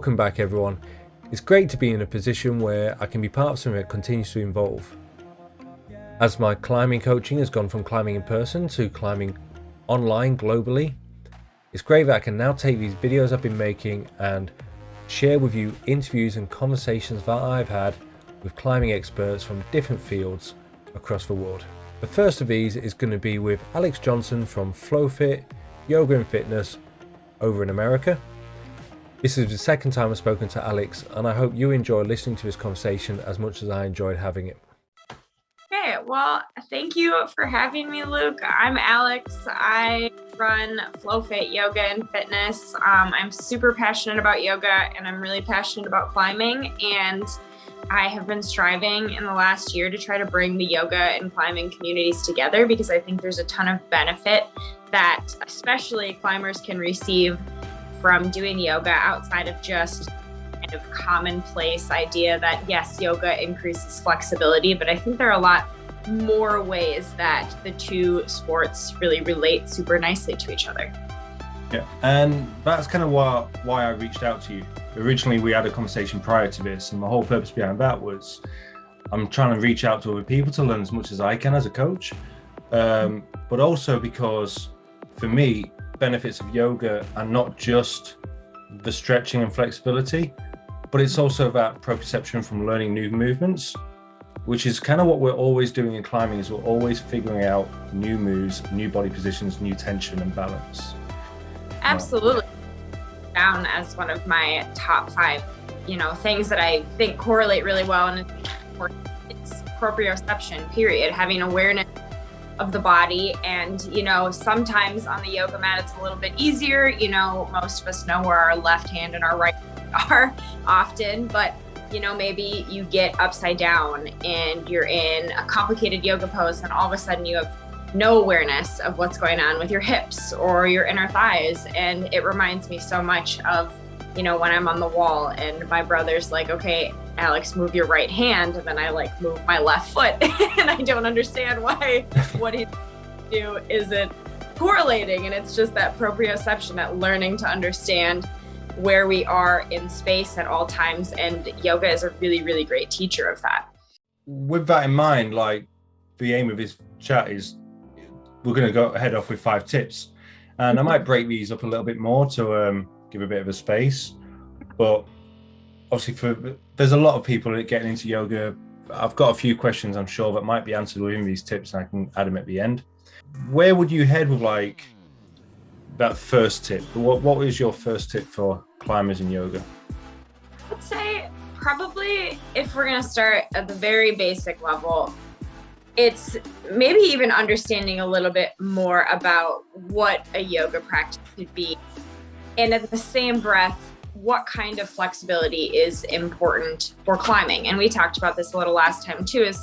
Welcome back everyone. It's great to be in a position where I can be part of something that continues to evolve. As my climbing coaching has gone from climbing in person to climbing online globally, it's great that I can now take these videos I've been making and share with you interviews and conversations that I've had with climbing experts from different fields across the world. The first of these is going to be with Alex Johnson from FlowFitYogaAndFitness over in America. This is the second time I've spoken to Alex, and I hope you enjoy listening to this conversation as much as I enjoyed having it. Okay, well, thank you for having me, Luke. I'm Alex. I run FlowFit Yoga and Fitness. I'm super passionate about yoga, and I'm really passionate about climbing. And I have been striving in the last year to try to bring the yoga and climbing communities together, because I think there's a ton of benefit that especially climbers can receive from doing yoga outside of just kind of commonplace idea that yes, yoga increases flexibility, but I think there are a lot more ways that the two sports really relate super nicely to each other. Yeah, and that's kind of why I reached out to you. Originally, we had a conversation prior to this, and the whole purpose behind that was I'm trying to reach out to other people to learn as much as I can as a coach, but also because for me, benefits of yoga are not just the stretching and flexibility, but it's also that proprioception from learning new movements, which is kind of what we're always doing in climbing, is we're always figuring out new moves, new body positions, new tension and balance. Absolutely. Down as one of my top 5, things that I think correlate really well, and it's proprioception, period. Having awareness of the body, and sometimes on the yoga mat it's a little bit easier. Most of us know where our left hand and our right are often, but maybe you get upside down and you're in a complicated yoga pose, and all of a sudden you have no awareness of what's going on with your hips or your inner thighs. And it reminds me so much of when I'm on the wall and my brother's like, okay, Alex, move your right hand, and then I move my left foot and I don't understand why what he do isn't correlating. And it's just that proprioception, that learning to understand where we are in space at all times, and yoga is a really, really great teacher of that. With that in mind, the aim of this chat is we're going to head off with 5 tips, and I might break these up a little bit more to give a bit of a space. But obviously there's a lot of people getting into yoga. I've got a few questions I'm sure that might be answered within these tips, and I can add them at the end. Where would you head with that first tip? What is your first tip for climbers in yoga? I'd say probably, if we're going to start at the very basic level, it's maybe even understanding a little bit more about what a yoga practice could be. And at the same breath, what kind of flexibility is important for climbing. And we talked about this a little last time too, is,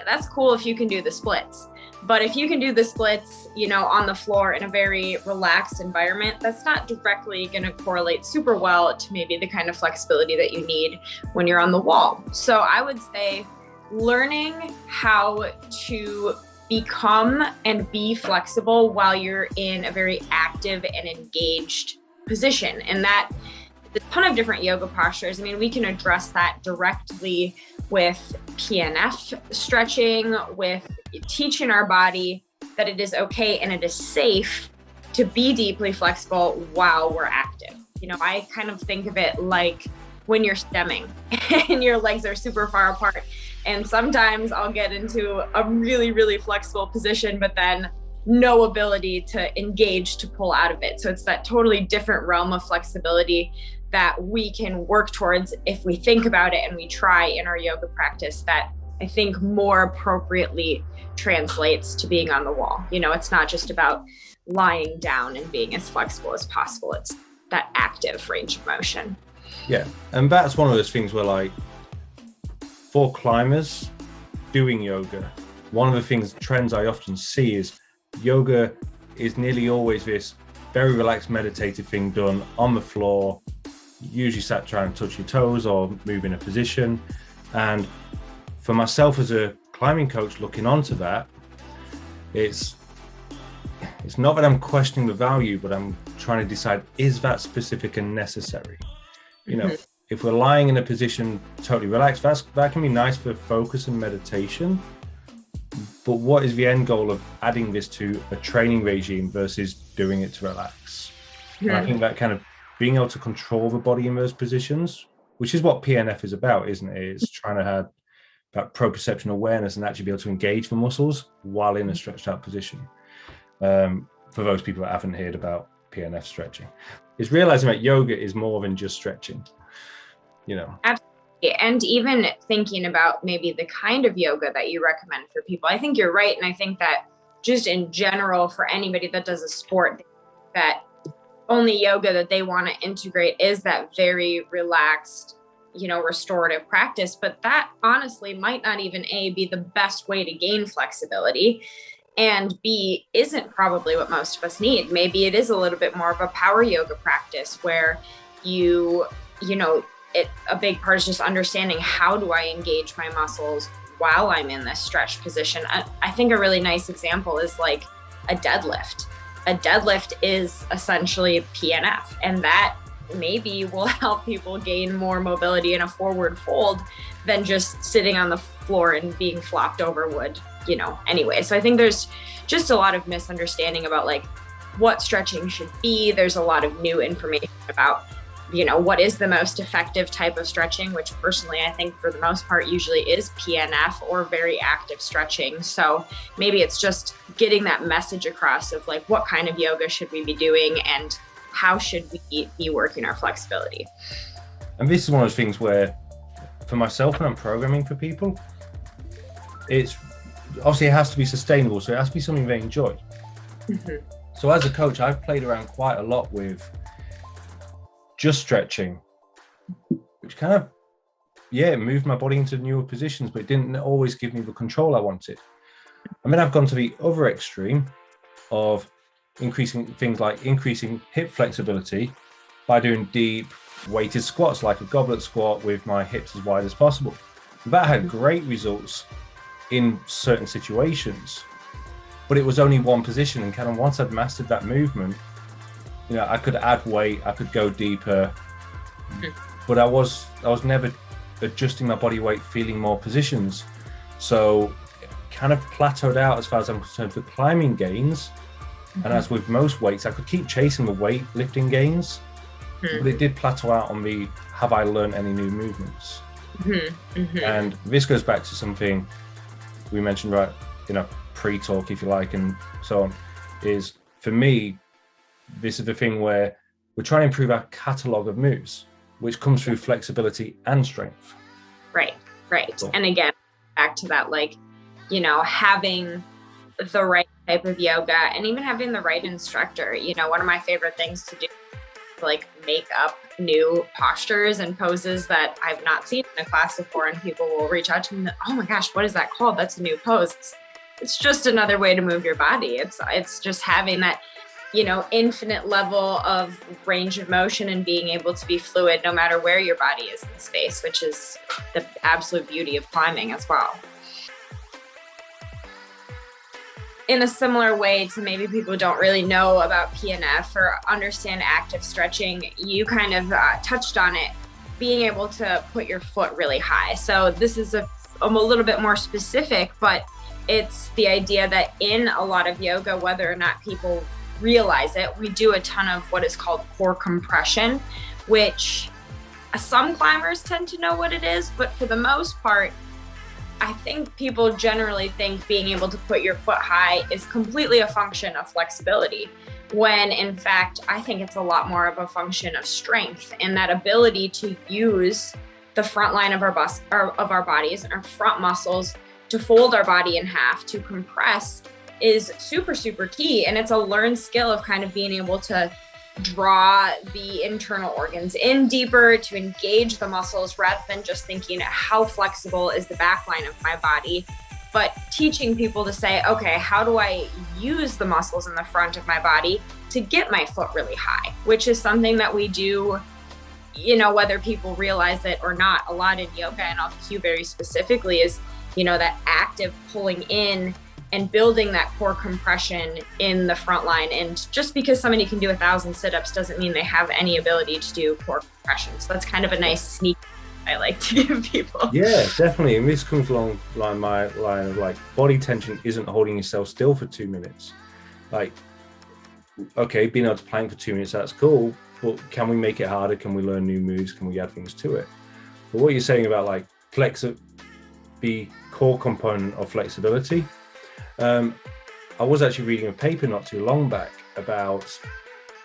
that's cool if you can do the splits. But if you can do the splits, on the floor in a very relaxed environment, that's not directly going to correlate super well to maybe the kind of flexibility that you need when you're on the wall. So I would say learning how to become and be flexible while you're in a very active and engaged position. And that there's a ton of different yoga postures. I mean, we can address that directly with PNF stretching, with teaching our body that it is okay and it is safe to be deeply flexible while we're active. I kind of think of it like when you're stemming and your legs are super far apart. And sometimes I'll get into a really, really flexible position, but then no ability to engage to pull out of it. So it's that totally different realm of flexibility that we can work towards if we think about it and we try in our yoga practice, that I think more appropriately translates to being on the wall. It's not just about lying down and being as flexible as possible. It's that active range of motion. Yeah, and that's one of those things where for climbers doing yoga, one of the trends I often see is yoga is nearly always this very relaxed meditative thing done on the floor, usually sat trying to touch your toes or move in a position. And for myself as a climbing coach looking onto that, it's not that I'm questioning the value, but I'm trying to decide, is that specific and necessary? You know, if we're lying in a position totally relaxed, that can be nice for focus and meditation. But what is the end goal of adding this to a training regime versus doing it to relax? And I think that kind of being able to control the body in those positions, which is what PNF is about, isn't it? It's trying to have that proprioception awareness and actually be able to engage the muscles while in a stretched out position. For those people that haven't heard about PNF stretching, is realizing that yoga is more than just stretching, you know. Absolutely. And even thinking about maybe the kind of yoga that you recommend for people. I think you're right. And I think that just in general, for anybody that does a sport, that only yoga that they want to integrate is that very relaxed, you know, restorative practice. But that honestly might not even A, be the best way to gain flexibility, and B, isn't probably what most of us need. Maybe it is a little bit more of a power yoga practice where you know, a big part is just understanding, how do I engage my muscles while I'm in this stretched position? I think a really nice example is like a deadlift. A deadlift is essentially PNF, and that maybe will help people gain more mobility in a forward fold than just sitting on the floor and being flopped over would, you know, anyway. So I think there's just a lot of misunderstanding about like what stretching should be. There's a lot of new information about, you know, what is the most effective type of stretching, which personally I think for the most part usually is PNF or very active stretching. So maybe it's just getting that message across of like, what kind of yoga should we be doing and how should we be working our flexibility? And this is one of those things where, for myself, when I'm programming for people, it's obviously it has to be sustainable. So it has to be something they enjoy. So as a coach, I've played around quite a lot with just stretching, which kind of, moved my body into newer positions, but it didn't always give me the control I wanted. I mean, I've gone to the other extreme of increasing things like increasing hip flexibility by doing deep weighted squats, like a goblet squat with my hips as wide as possible. That had great results in certain situations, but it was only one position. And kind of once I'd mastered that movement, you know, I could add weight, I could go deeper, but I was never adjusting my body weight, feeling more positions. So it kind of plateaued out as far as I'm concerned for climbing gains. And as with most weights, I could keep chasing the weight lifting gains, but it did plateau out on the, have I learned any new movements? And this goes back to something we mentioned, right, you know, pre-talk, if you like, and so on, is for me, this is the thing where we're trying to improve our catalog of moves, which comes through flexibility and strength. Right. Cool. And again, back to that, like, you know, having the right type of yoga and even having the right instructor. You know, one of my favorite things to do is like make up new postures and poses that I've not seen in a class before, and people will reach out to me, oh my gosh, what is that called? That's a new pose. It's just another way to move your body. It's just having that, you know, infinite level of range of motion and being able to be fluid no matter where your body is in space, which is the absolute beauty of climbing as well. In a similar way to maybe people who don't really know about PNF or understand active stretching, you kind of touched on it, being able to put your foot really high. So this is a little bit more specific, but it's the idea that in a lot of yoga, whether or not people realize it, we do a ton of what is called core compression, which some climbers tend to know what it is, but for the most part, I think people generally think being able to put your foot high is completely a function of flexibility, when in fact, I think it's a lot more of a function of strength and that ability to use the front line of our bodies and our front muscles to fold our body in half, to compress, is super, super key. And it's a learned skill of kind of being able to draw the internal organs in deeper, to engage the muscles rather than just thinking how flexible is the back line of my body, but teaching people to say, okay, how do I use the muscles in the front of my body to get my foot really high, which is something that we do, you know, whether people realize it or not, a lot in yoga. And I'll cue very specifically is, you know, that active pulling in and building that core compression in the front line. And just because somebody can do 1,000 sit-ups doesn't mean they have any ability to do core compression. So that's kind of a nice sneak I like to give people. Yeah, definitely. And this comes along my line of like, body tension isn't holding yourself still for 2 minutes. Like, okay, being able to plank for 2 minutes, that's cool, but can we make it harder? Can we learn new moves? Can we add things to it? But what you're saying about like the core component of flexibility, I was actually reading a paper not too long back about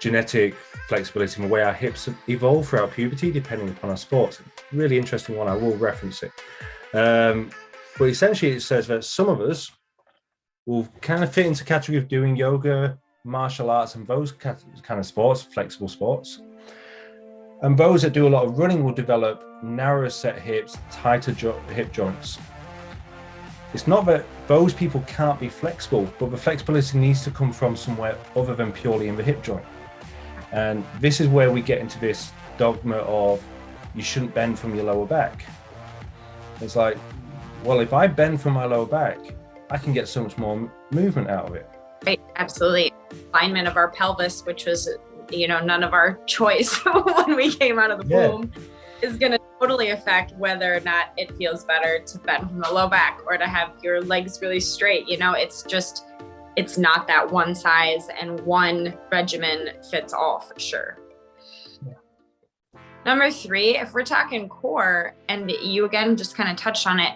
genetic flexibility and the way our hips evolve throughout puberty, depending upon our sports. Really interesting one. I will reference it. But essentially, it says that some of us will kind of fit into category of doing yoga, martial arts, and those kind of sports, flexible sports. And those that do a lot of running will develop narrower set hips, tighter hip joints. It's not that those people can't be flexible, but the flexibility needs to come from somewhere other than purely in the hip joint. And this is where we get into this dogma of you shouldn't bend from your lower back. It's like, well, if I bend from my lower back, I can get so much more movement out of it. Right, absolutely. Alignment of our pelvis, which was, none of our choice when we came out of the womb, is going to totally affect whether or not it feels better to bend from the low back or to have your legs really straight. It's not that one size and one regimen fits all for sure. Yeah. Number 3, if we're talking core, and you again just kind of touched on it,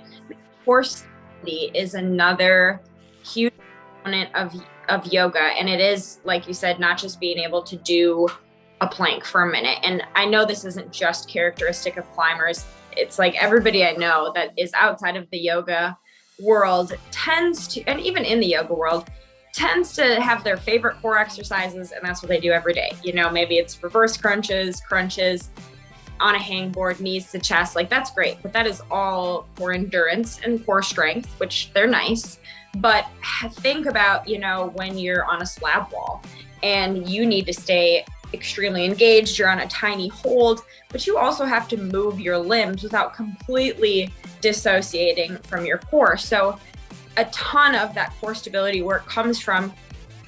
core stability is another huge component of yoga. And it is, like you said, not just being able to do a plank for a minute. And I know this isn't just characteristic of climbers. It's like everybody I know that is outside of the yoga world tends to, and even in the yoga world, tends to have their favorite core exercises, and that's what they do every day. Maybe it's reverse crunches on a hangboard, knees to chest. Like, that's great, but that is all for endurance and core strength, which they're nice. But think about, when you're on a slab wall and you need to stay extremely engaged, you're on a tiny hold, but you also have to move your limbs without completely dissociating from your core. So a ton of that core stability work comes from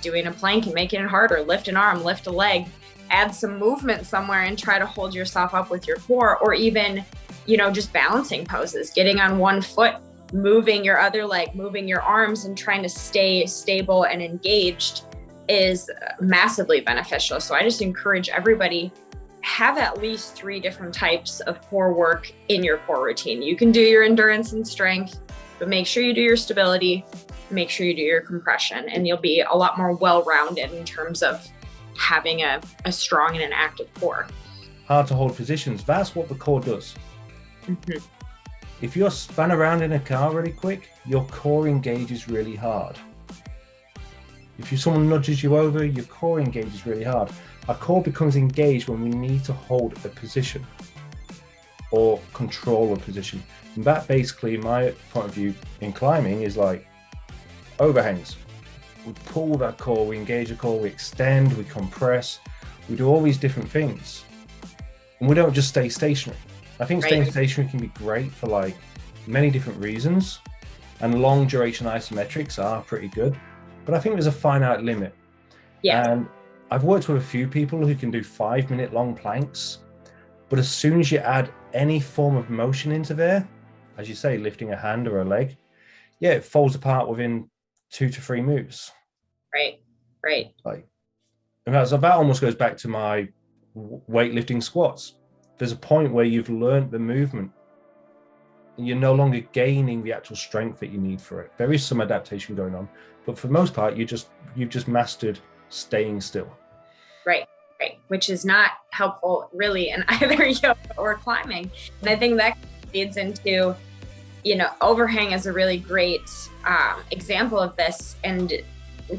doing a plank and making it harder, lift an arm, lift a leg, add some movement somewhere and try to hold yourself up with your core, or even, just balancing poses, getting on one foot, moving your other leg, moving your arms, and trying to stay stable and engaged is massively beneficial. So I just encourage everybody, have at least 3 different types of core work in your core routine. You can do your endurance and strength, but make sure you do your stability, make sure you do your compression, and you'll be a lot more well-rounded in terms of having a strong and an active core. Hard to hold positions, that's what the core does. Mm-hmm. If you're spun around in a car really quick, your core engages really hard. If someone nudges you over, your core engages really hard. Our core becomes engaged when we need to hold a position or control a position. And that basically, in my point of view in climbing, is like overhangs. We pull that core, we engage the core, we extend, we compress, we do all these different things. And we don't just stay stationary. I think staying stationary can be great for like many different reasons, and long duration isometrics are pretty good, but I think there's a finite limit. Yeah. And I've worked with a few people who can do 5-minute long planks, but as soon as you add any form of motion into there, as you say, lifting a hand or a leg, it falls apart within 2 to 3 moves. Right. And that almost goes back to my weightlifting squats. There's a point where you've learned the movement and you're no longer gaining the actual strength that you need for it. There is some adaptation going on, but for the most part, you've just mastered staying still. Right. Which is not helpful really in either yoga or climbing. And I think that leads into, overhang is a really great example of this, and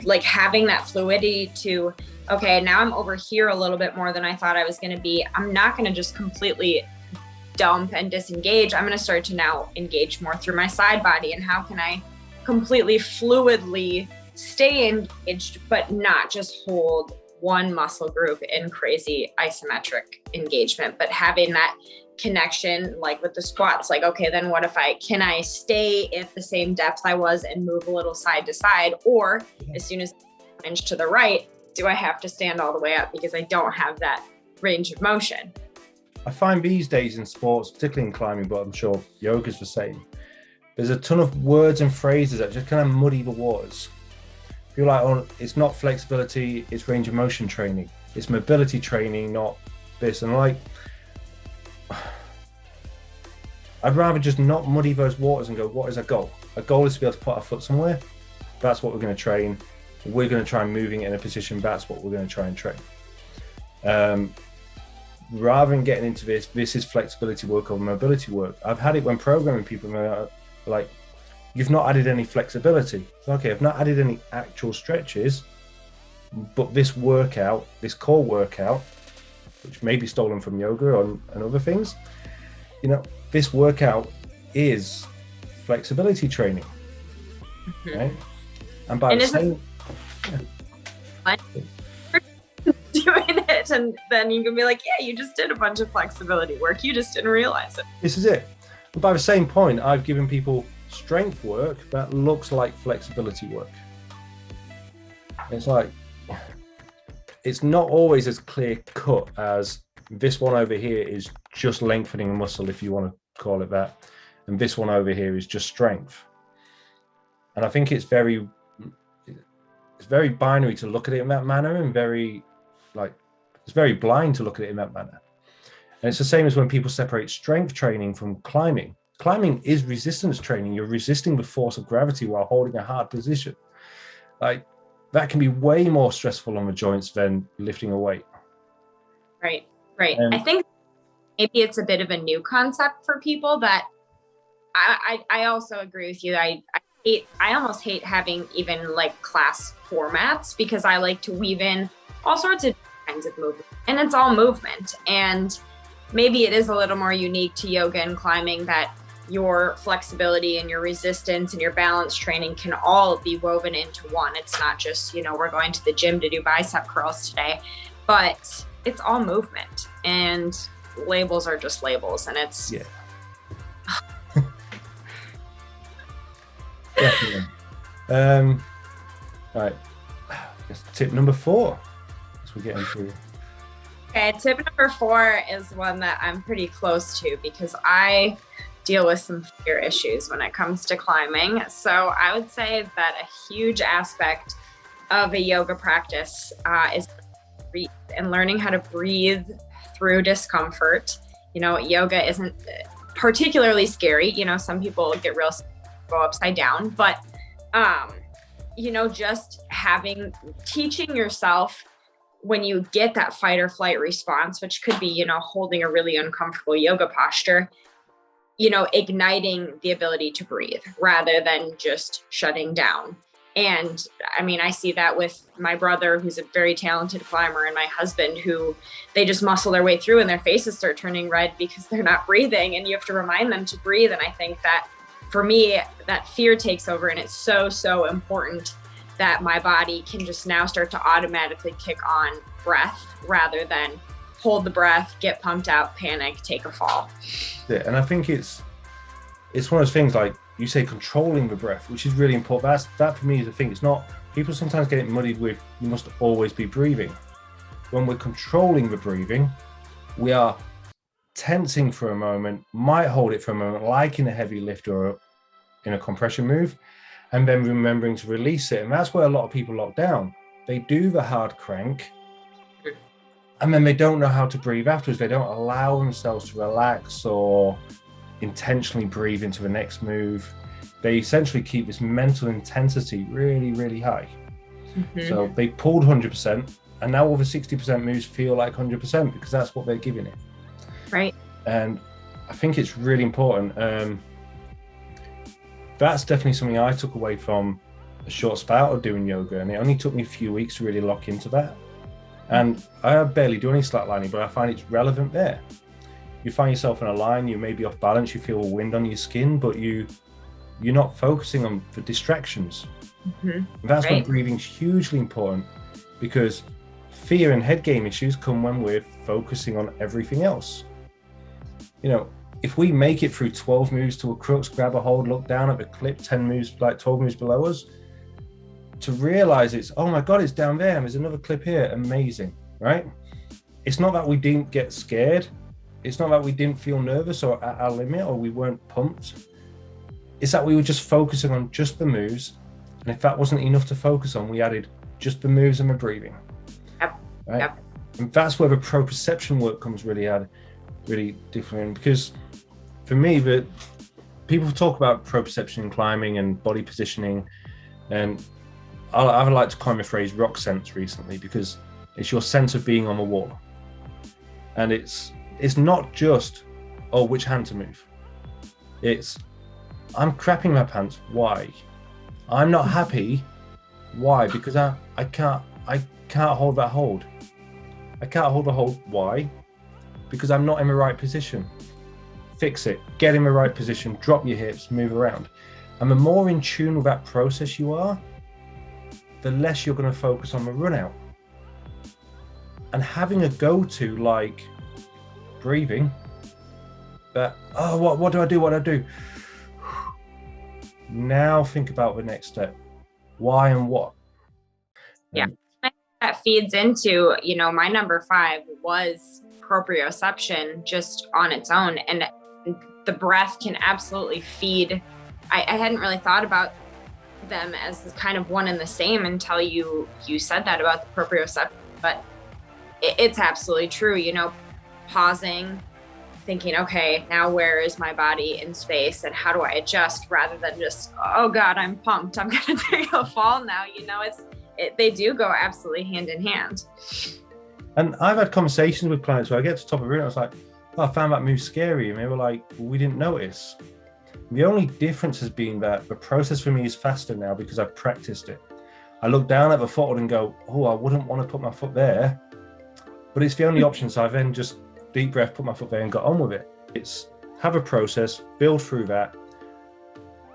like having that fluidity to, okay, now I'm over here a little bit more than I thought I was going to be. I'm not going to just completely dump and disengage. I'm going to start to now engage more through my side body. And how can I completely fluidly stay engaged, but not just hold one muscle group in crazy isometric engagement, but having that connection, like with the squats, like, okay, then what if can I stay at the same depth I was and move a little side to side? Or as soon as I inch to the right, do I have to stand all the way up because I don't have that range of motion? I find these days in sports, particularly in climbing, but I'm sure yoga's the same, there's a ton of words and phrases that just kind of muddy the waters. Feel like, oh, it's not flexibility, it's range of motion training. It's mobility training, not this. And like, I'd rather just not muddy those waters and go, what is a goal? A goal is to be able to put our foot somewhere. That's what we're going to train. We're going to try moving it in a position. That's what we're going to try and train. Rather than getting into this is flexibility work or mobility work. I've had it when programming people like, you've not added any flexibility. Okay, I've not added any actual stretches, but this workout, this core workout, which may be stolen from yoga and other things, this workout is flexibility training, right? And by the same, doing it, and then you can be like, yeah, you just did a bunch of flexibility work. You just didn't realize it. This is it. But by the same point, I've given people strength work that looks like flexibility work. It's like, it's not always as clear cut as this one over here is just lengthening a muscle, if you want to call it that, and this one over here is just strength. And I think it's very binary to look at it in that manner, and it's very blind to look at it in that manner. And it's the same as when people separate strength training from climbing. Climbing is resistance training. You're resisting the force of gravity while holding a hard position. Like, that can be way more stressful on the joints than lifting a weight. Right. I think maybe it's a bit of a new concept for people, but I also agree with you. I almost hate having even like class formats, because I like to weave in all sorts of kinds of movement, and it's all movement. And maybe it is a little more unique to yoga and climbing that your flexibility and your resistance and your balance training can all be woven into one. It's not just, we're going to the gym to do bicep curls today, but it's all movement, and labels are just labels, and it's definitely. All right, tip number 4 as we get into. Okay, tip number 4 is one that I'm pretty close to, because I deal with some fear issues when it comes to climbing. So I would say that a huge aspect of a yoga practice is breathe, and learning how to breathe through discomfort. Yoga isn't particularly scary. Some people get real go upside down, but just teaching yourself when you get that fight or flight response, which could be, holding a really uncomfortable yoga posture, igniting the ability to breathe rather than just shutting down. And I see that with my brother, who's a very talented climber, and my husband, who they just muscle their way through and their faces start turning red because they're not breathing, and you have to remind them to breathe. And I think that for me, that fear takes over, and it's so, so important that my body can just now start to automatically kick on breath rather than hold the breath, get pumped out, panic, take a fall. Yeah, and I think it's one of those things, like you say, controlling the breath, which is really important. That for me is the thing. It's not, people sometimes get it muddied with, you must always be breathing. When we're controlling the breathing, we are tensing for a moment, might hold it for a moment, like in a heavy lift or in a compression move, and then remembering to release it. And that's where a lot of people lock down. They do the hard crank, and then they don't know how to breathe afterwards. They don't allow themselves to relax or intentionally breathe into the next move. They essentially keep this mental intensity really, really high. So they pulled 100%, and now all the 60% moves feel like 100% because that's what they're giving it. Right. And I think it's really important. That's definitely something I took away from a short spout of doing yoga, and it only took me a few weeks to really lock into that. And I barely do any slacklining, but I find it's relevant there. You find yourself in a line, you may be off balance, you feel a wind on your skin, but you're not focusing on the distractions. And that's when breathing's hugely important, because fear and head game issues come when we're focusing on everything else. You know, if we make it through 12 moves to a crux, grab a hold, look down at the clip, 10 moves, like 12 moves below us, to realize it's, oh my God, it's down there and there's another clip here, amazing, right? It's not that we didn't get scared. It's not that we didn't feel nervous or at our limit or we weren't pumped. It's that we were just focusing on just the moves. And if that wasn't enough to focus on, we added just the moves and the breathing. Yep. Right? Yep. And that's where the proprioception work comes really different, because for me, the people talk about proprioception in climbing and body positioning, and I like to coin the phrase rock sense recently, because it's your sense of being on the wall. And it's not just, oh, which hand to move. It's, I'm crapping my pants, why? I'm not happy, why? Because I can't hold that hold. I can't hold the hold, why? Because I'm not in the right position. Fix it, get in the right position, drop your hips, move around. And the more in tune with that process you are, the less you're going to focus on the run out. And having a go-to like breathing, that, oh, what do I do? Now think about the next step. Why and what? Yeah, that feeds into, you know, my number 5 was proprioception just on its own. And the breath can absolutely feed. I hadn't really thought about them as kind of one and the same until you said that about the proprioception, but it's absolutely true. You know, pausing, thinking, okay, now where is my body in space and how do I adjust, rather than just, oh God, I'm pumped, I'm gonna take a fall now. You know, they do go absolutely hand in hand. And I've had conversations with clients where I get to the top of the room, I was like, oh, I found that move scary, and they were like, well, we didn't notice. The only difference has been that the process for me is faster now because I've practiced it. I look down at the foothold and go, oh, I wouldn't want to put my foot there, but it's the only option. So I then just deep breath, put my foot there and got on with it. It's have a process, build through that.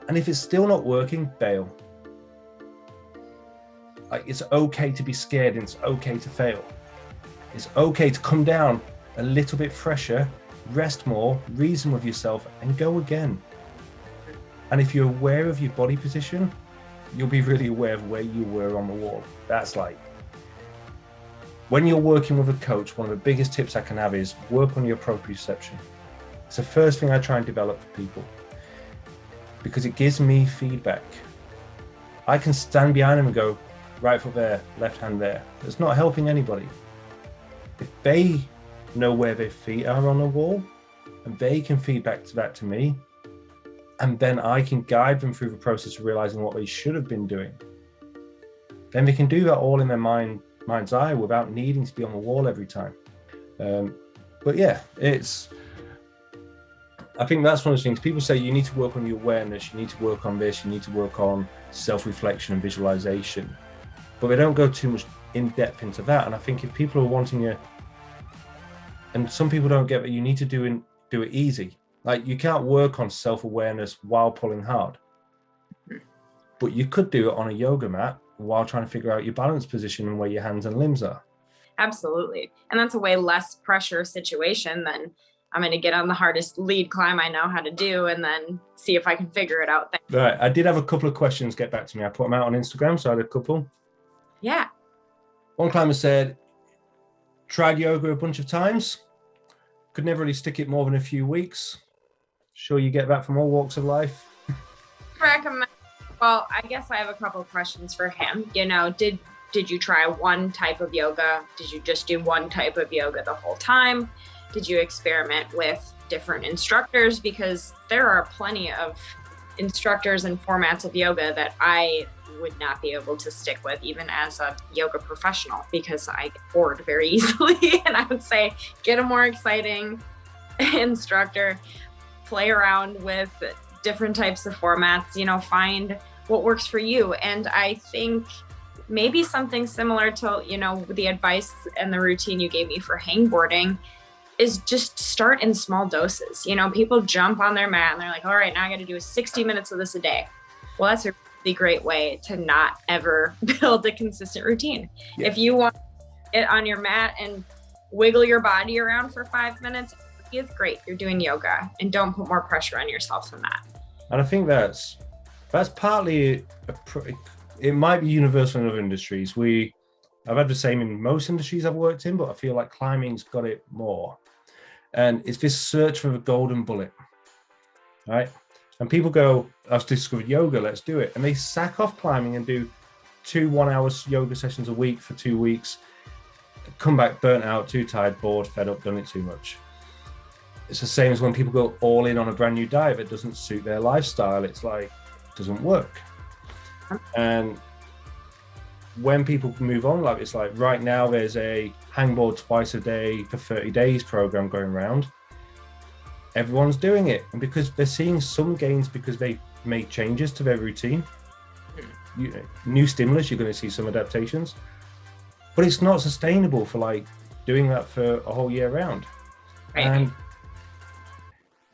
And if it's still not working, bail. Like, it's okay to be scared and it's okay to fail. It's okay to come down a little bit fresher, rest more, reason with yourself and go again. And if you're aware of your body position, you'll be really aware of where you were on the wall. That's like, when you're working with a coach, one of the biggest tips I can have is work on your proprioception. It's the first thing I try and develop for people, because it gives me feedback. I can stand behind them and go, right foot there, left hand there. It's not helping anybody. If they know where their feet are on the wall, and they can feedback that to me, and then I can guide them through the process of realizing what they should have been doing, then they can do that all in their mind's eye without needing to be on the wall every time. But yeah, I think that's one of the things people say, you need to work on your awareness, you need to work on this, you need to work on self-reflection and visualization, but they don't go too much in depth into that. And I think if people are wanting and some people don't get that you need to do it easy. Like, you can't work on self-awareness while pulling hard, but you could do it on a yoga mat while trying to figure out your balance position and where your hands and limbs are. Absolutely. And that's a way less pressure situation than I'm going to get on the hardest lead climb I know how to do and then see if I can figure it out. Right. I did have a couple of questions get back to me. I put them out on Instagram, so I had a couple. Yeah. One climber said, tried yoga a bunch of times, could never really stick it more than a few weeks. Sure you get that from all walks of life? Recommend. Well, I guess I have a couple of questions for him. You know, did you try one type of yoga? Did you just do one type of yoga the whole time? Did you experiment with different instructors? Because there are plenty of instructors and formats of yoga that I would not be able to stick with, even as a yoga professional, because I get bored very easily. And I would say, get a more exciting instructor, play around with different types of formats, you know, find what works for you. And I think maybe something similar to, you know, the advice and the routine you gave me for hangboarding is just start in small doses. You know, people jump on their mat and they're like, all right, now I got to do 60 minutes of this a day. Well, that's a really great way to not ever build a consistent routine. Yeah. Get on your mat and wiggle your body around for 5 minutes. It's great. You're doing yoga, and don't put more pressure on yourself than that. And I think that's partly, it might be universal in other industries. I've had the same in most industries I've worked in, but I feel like climbing's got it more. And it's this search for the golden bullet, right? And people go, I've discovered yoga, let's do it. And they sack off climbing and do 2 1-hour yoga sessions a week for 2 weeks, come back burnt out, too tired, bored, fed up, done it too much. It's the same as when people go all in on a brand new diet that doesn't suit their lifestyle. It's like, it doesn't work. And when people move on, like, it's like right now there's a hangboard twice a day for 30 days program going around. Everyone's doing it, and because they're seeing some gains because they made changes to their routine. New stimulus, you're going to see some adaptations, but it's not sustainable for like doing that for a whole year round. Right. And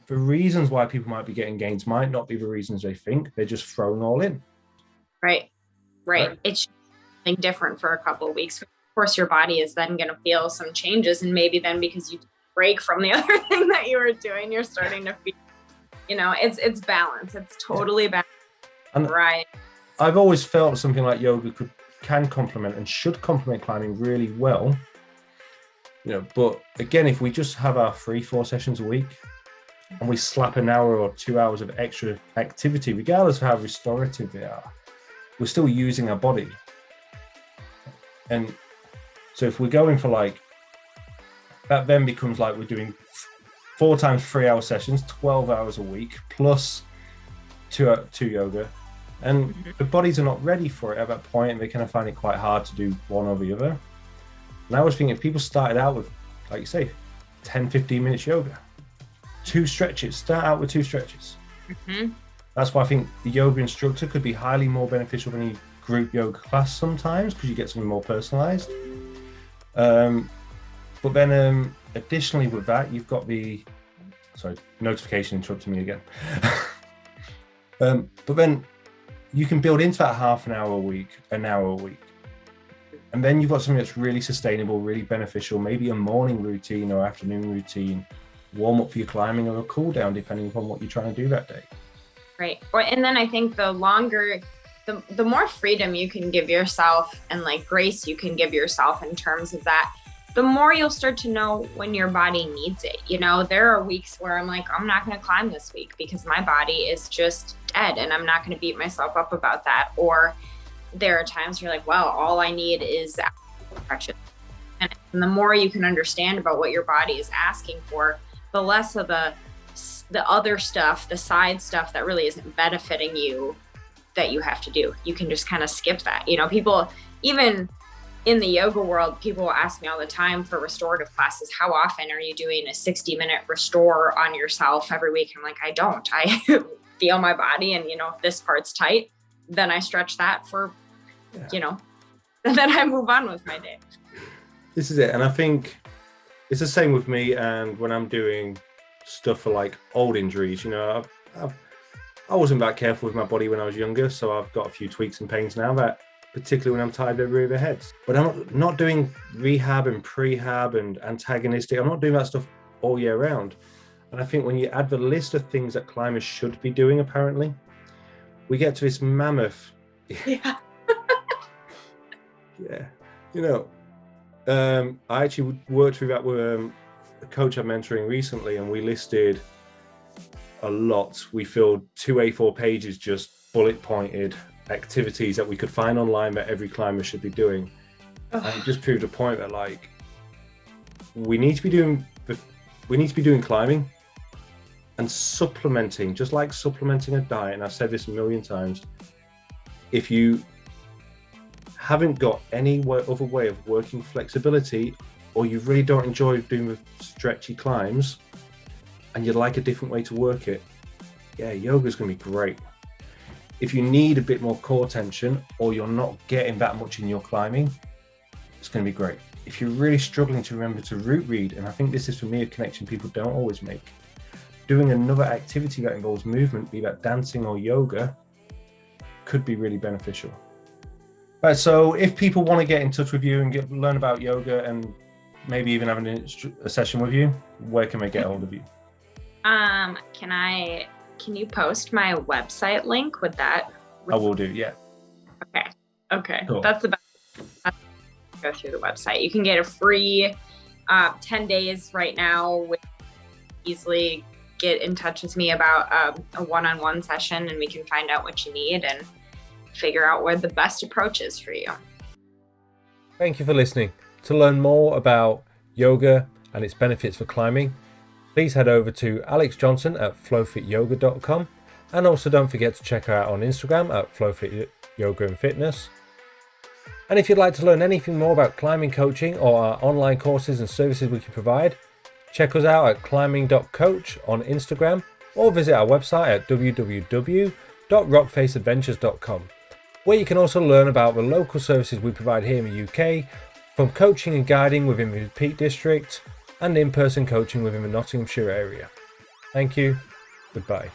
the reasons why people might be getting gains might not be the reasons they think. They're just throwing all in. Right. It's something different for a couple of weeks. Of course, your body is then going to feel some changes, and maybe then because you break from the other thing that you were doing, you're starting to feel, it's balance. It's totally balanced. And right. I've always felt something like yoga can complement and should complement climbing really well. But again, if we just have our 3-4 sessions a week and we slap an hour or 2 hours of extra activity, regardless of how restorative they are, we're still using our body. And so if we're going for like, that then becomes like we're doing 4 times 3-hour sessions, 12 hours a week, plus two yoga. And the bodies are not ready for it at that point, and they kind of find it quite hard to do one or the other. And I was thinking, if people started out with, like you say, 10-15 minutes yoga, 2 stretches, start out with 2 stretches. That's why I think the yoga instructor could be highly more beneficial than a group yoga class sometimes, because you get something more personalized. But then additionally with that, you've got notification interrupting me again. But then you can build into that half an hour a week, an hour a week. And then you've got something that's really sustainable, really beneficial, maybe a morning routine or afternoon routine, warm up for your climbing or a cool down, depending upon what you're trying to do that day. Right. And then I think the more freedom you can give yourself and like grace you can give yourself in terms of that, the more you'll start to know when your body needs it. There are weeks where I'm like, I'm not going to climb this week because my body is just dead, and I'm not going to beat myself up about that. Or there are times you're like, well, all I need is action. And the more you can understand about what your body is asking for, the less of the other stuff, the side stuff that really isn't benefiting you, that you have to do. You can just kind of skip that. People, even in the yoga world, people will ask me all the time for restorative classes, how often are you doing a 60-minute restore on yourself every week? I'm like, I don't. I feel my body, and if this part's tight, then I stretch that for, and then I move on with my day. This is it. And I think it's the same with me. And when I'm doing stuff for like old injuries, I wasn't that careful with my body when I was younger, so I've got a few tweaks and pains now, that particularly when I'm tired of rear heads. But I'm not doing rehab and prehab and antagonistic. I'm not doing that stuff all year round. And I think when you add the list of things that climbers should be doing, apparently, we get to this mammoth. Yeah. Yeah. I actually worked through that with a coach I'm mentoring recently, and we listed a lot. We filled 2 A4 pages, just bullet pointed activities that we could find online that every climber should be doing. And it just proved a point that like we need to be doing climbing and supplementing, just like supplementing a diet. And I've said this a million times, if you haven't got any other way of working flexibility, or you really don't enjoy doing the stretchy climbs and you'd like a different way to work it, yoga is going to be great. If you need a bit more core tension, or you're not getting that much in your climbing, it's going to be great. If you're really struggling to remember to root read, and I think this is for me a connection people don't always make, doing another activity that involves movement, be that dancing or yoga, could be really beneficial. Right, so if people want to get in touch with you and learn about yoga and maybe even having a session with you, where can they get hold of you? Can you post my website link with that? I will do, yeah. Okay. Cool. That's the best. Go through the website. You can get a free 10 days right now. Easily get in touch with me about a one-on-one session, and we can find out what you need and figure out where the best approach is for you. Thank you for listening. To learn more about yoga and its benefits for climbing, please head over to Alex Johnson at FlowFitYoga.com, and also don't forget to check her out on Instagram at FlowFitYogaAndFitness. And if you'd like to learn anything more about climbing coaching or our online courses and services we can provide, check us out at climbing.coach on Instagram, or visit our website at www.rockfaceadventures.com, where you can also learn about the local services we provide here in the UK, from coaching and guiding within the Peak District and in-person coaching within the Nottinghamshire area. Thank you. Goodbye.